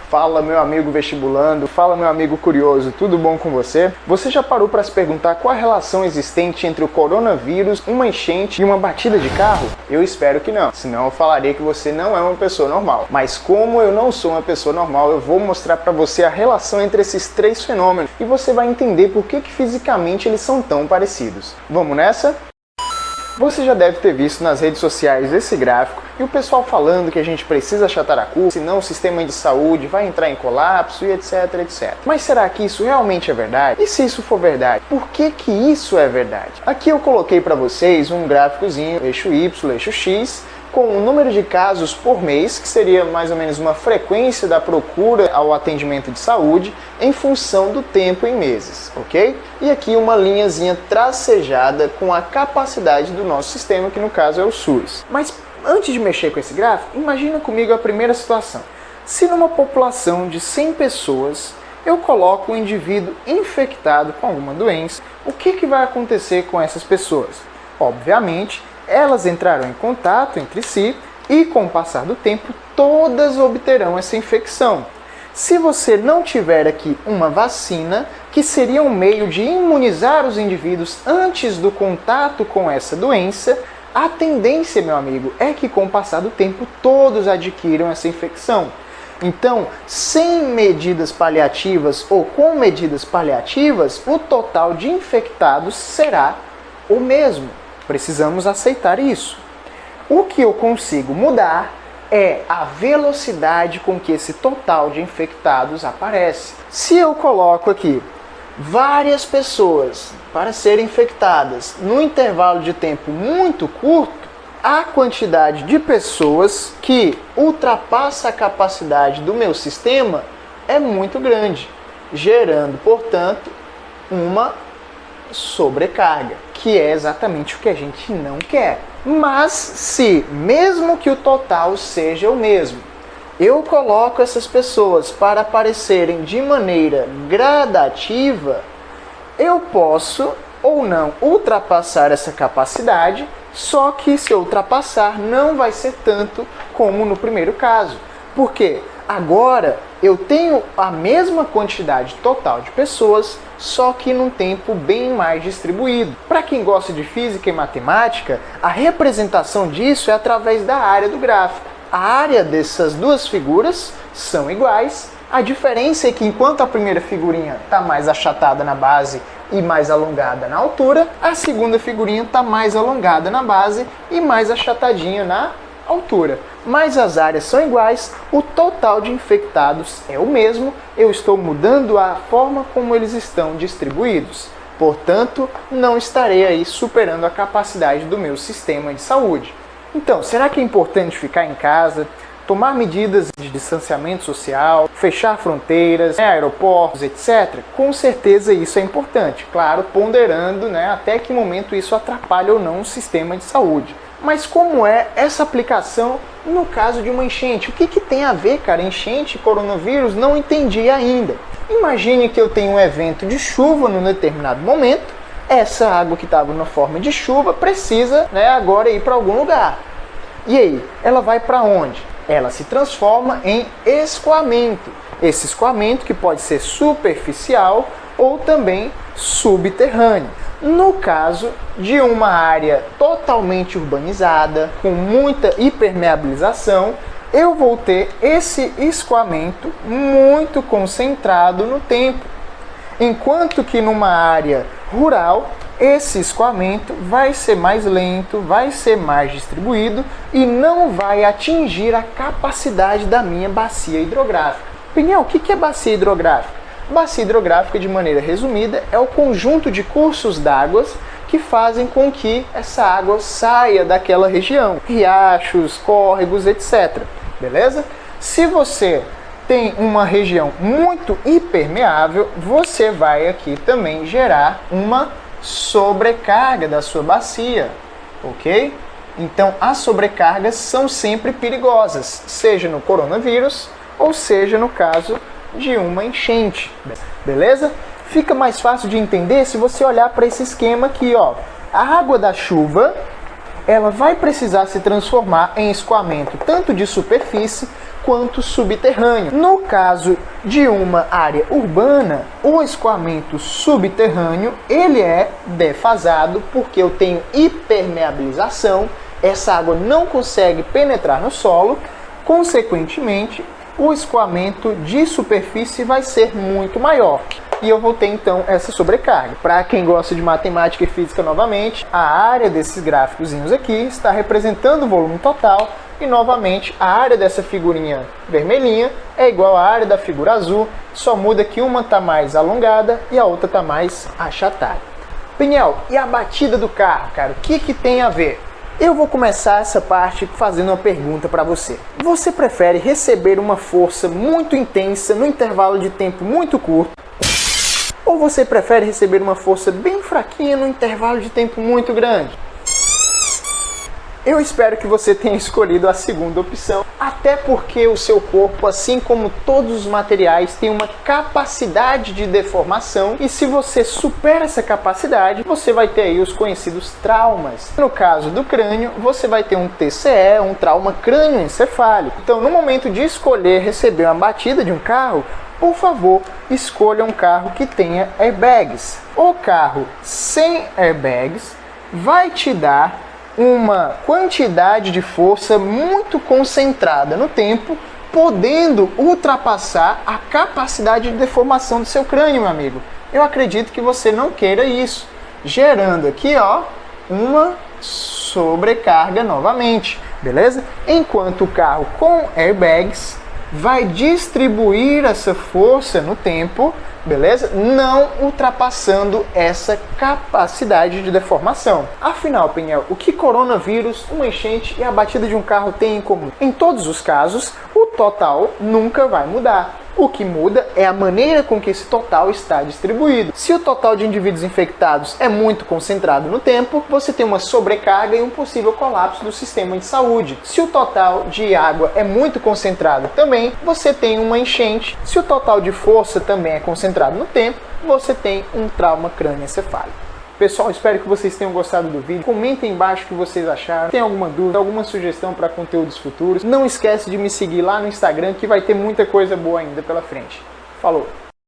Fala meu amigo vestibulando, fala meu amigo curioso, tudo bom com você? Você já parou para se perguntar qual a relação existente entre o coronavírus, uma enchente e uma batida de carro? Eu espero que não, senão eu falaria que você não é uma pessoa normal. Mas como eu não sou uma pessoa normal, eu vou mostrar para você a relação entre esses três fenômenos e você vai entender por que fisicamente eles são tão parecidos. Vamos nessa? Você já deve ter visto nas redes sociais esse gráfico e o pessoal falando que a gente precisa achatar a curva, senão o sistema de saúde vai entrar em colapso e etc, etc. Mas será que isso realmente é verdade? E se isso for verdade, por que isso é verdade? Aqui eu coloquei para vocês um gráficozinho, eixo Y, eixo X, com o número de casos por mês, que seria mais ou menos uma frequência da procura ao atendimento de saúde em função do tempo em meses, ok? E aqui uma linhazinha tracejada com a capacidade do nosso sistema, que no caso é o SUS. Mas antes de mexer com esse gráfico, imagina comigo a primeira situação. Se numa população de 100 pessoas eu coloco um indivíduo infectado com alguma doença, o que vai acontecer com essas pessoas? Obviamente, elas entrarão em contato entre si e, com o passar do tempo, todas obterão essa infecção. Se você não tiver aqui uma vacina, que seria um meio de imunizar os indivíduos antes do contato com essa doença, a tendência, meu amigo, é que com o passar do tempo todos adquiram essa infecção. Então, sem medidas paliativas ou com medidas paliativas, o total de infectados será o mesmo. Precisamos aceitar isso. O que eu consigo mudar é a velocidade com que esse total de infectados aparece. Se eu coloco aqui várias pessoas para serem infectadas num intervalo de tempo muito curto, a quantidade de pessoas que ultrapassa a capacidade do meu sistema é muito grande, gerando, portanto, uma sobrecarga, que é exatamente o que a gente não quer. Mas se, mesmo que o total seja o mesmo, eu coloco essas pessoas para aparecerem de maneira gradativa, eu posso ou não ultrapassar essa capacidade, só que se eu ultrapassar não vai ser tanto como no primeiro caso. Por quê? Agora eu tenho a mesma quantidade total de pessoas, só que num tempo bem mais distribuído. Para quem gosta de física e matemática, a representação disso é através da área do gráfico. A área dessas duas figuras são iguais, a diferença é que enquanto a primeira figurinha está mais achatada na base e mais alongada na altura, a segunda figurinha está mais alongada na base e mais achatadinha na altura. Mas as áreas são iguais, o total de infectados é o mesmo, eu estou mudando a forma como eles estão distribuídos. Portanto, não estarei aí superando a capacidade do meu sistema de saúde. Então, será que é importante ficar em casa, tomar medidas de distanciamento social, fechar fronteiras, aeroportos, etc? Com certeza isso é importante, claro, ponderando até que momento isso atrapalha ou não o sistema de saúde. Mas como é essa aplicação no caso de uma enchente? O que tem a ver, cara, enchente e coronavírus? Não entendi ainda. Imagine que eu tenho um evento de chuva num determinado momento, essa água que estava na forma de chuva precisa agora ir para algum lugar. E aí, ela vai para onde? Ela se transforma em escoamento. Esse escoamento que pode ser superficial ou também subterrâneo. No caso de uma área totalmente urbanizada, com muita hipermeabilização, eu vou ter esse escoamento muito concentrado no tempo. Enquanto que numa área rural, esse escoamento vai ser mais lento, vai ser mais distribuído e não vai atingir a capacidade da minha bacia hidrográfica. Peniel, o que é bacia hidrográfica? Bacia hidrográfica, de maneira resumida, é o conjunto de cursos d'água que fazem com que essa água saia daquela região, riachos, córregos, etc. Beleza? Se você tem uma região muito hipermeável, você vai aqui também gerar uma sobrecarga da sua bacia, ok? Então, as sobrecargas são sempre perigosas, seja no coronavírus ou seja no caso de uma enchente, beleza? Fica mais fácil de entender se você olhar para esse esquema aqui, ó. A água da chuva, ela vai precisar se transformar em escoamento tanto de superfície quanto subterrâneo. No caso de uma área urbana, o escoamento subterrâneo ele é defasado porque eu tenho hipermeabilização, essa água não consegue penetrar no solo, consequentemente o escoamento de superfície vai ser muito maior. E eu vou ter então essa sobrecarga. Para quem gosta de matemática e física novamente, a área desses gráficos aqui está representando o volume total e novamente a área dessa figurinha vermelhinha é igual à área da figura azul, só muda que uma está mais alongada e a outra está mais achatada. Peniel, e a batida do carro, cara? O que tem a ver? Eu vou começar essa parte fazendo uma pergunta para você. Você prefere receber uma força muito intensa no intervalo de tempo muito curto? Ou você prefere receber uma força bem fraquinha no intervalo de tempo muito grande? Eu espero que você tenha escolhido a segunda opção, até porque o seu corpo, assim como todos os materiais, tem uma capacidade de deformação e se você supera essa capacidade, você vai ter aí os conhecidos traumas. No caso do crânio, você vai ter um TCE, um trauma crânioencefálico. Então, no momento de escolher receber uma batida de um carro, por favor, escolha um carro que tenha airbags. O carro sem airbags vai te dar uma quantidade de força muito concentrada no tempo, podendo ultrapassar a capacidade de deformação do seu crânio, meu amigo. Eu acredito que você não queira isso, gerando aqui, ó, uma sobrecarga novamente, beleza? Enquanto o carro com airbags vai distribuir essa força no tempo, beleza? Não ultrapassando essa capacidade de deformação. Afinal, Peniel, o que coronavírus, uma enchente e a batida de um carro têm em comum? Em todos os casos, o total nunca vai mudar. O que muda é a maneira com que esse total está distribuído. Se o total de indivíduos infectados é muito concentrado no tempo, você tem uma sobrecarga e um possível colapso do sistema de saúde. Se o total de água é muito concentrado também, você tem uma enchente. Se o total de força também é concentrado no tempo, você tem um trauma crânioencefálico. Pessoal, espero que vocês tenham gostado do vídeo. Comentem embaixo o que vocês acharam. Tem alguma dúvida, alguma sugestão para conteúdos futuros? Não esquece de me seguir lá no Instagram que vai ter muita coisa boa ainda pela frente. Falou!